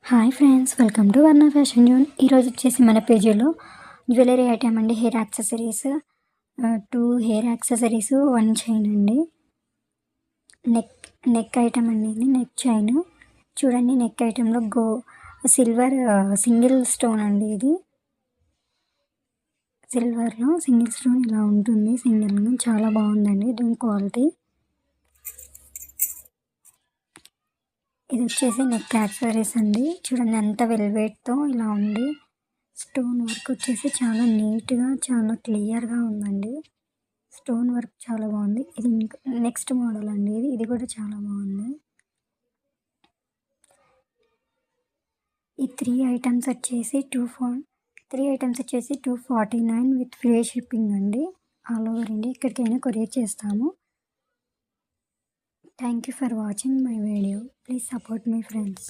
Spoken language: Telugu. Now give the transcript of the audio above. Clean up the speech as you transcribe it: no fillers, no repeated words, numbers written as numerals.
హాయ్ ఫ్రెండ్స్, వెల్కమ్ టు వర్ణ ఫ్యాషన్ జోన్. ఈరోజు వచ్చేసి మన పేజీలో జ్యువెలరీ ఐటమ్ అండి. Hair accessories, 2 hair accessories, 1 chain అండి. నెక్ నెక్ ఐటమ్ అండి. ఇది నెక్ చైన్ చూడండి. నెక్ ఐటెంలో సిల్వర్ సింగిల్ స్టోన్ అండి. ఇది సిల్వర్లో సింగిల్ స్టోన్ ఇలా ఉంటుంది. సింగిల్గా చాలా బాగుందండి దీని క్వాలిటీ. ఇది వచ్చేసి నెక్ యాక్సెసరీస్ అండి. చూడండి ఎంత వెల్వెట్తో ఇలా ఉంది. స్టోన్ వర్క్ వచ్చేసి చాలా నీట్గా, చాలా క్లియర్గా ఉందండి. స్టోన్ వర్క్ చాలా బాగుంది. ఇది ఇంకా నెక్స్ట్ మోడల్ అండి. ఇది కూడా చాలా బాగుంది. ఈ 3 ఐటమ్స్ వచ్చేసి 249 విత్ ఫ్రీ షిప్పింగ్ అండి. ఆల్ ఓవర్ ఇండియా ఎక్కడికైనా కొరియర్ చేస్తాము. Thank you for watching my video. Please support me friends.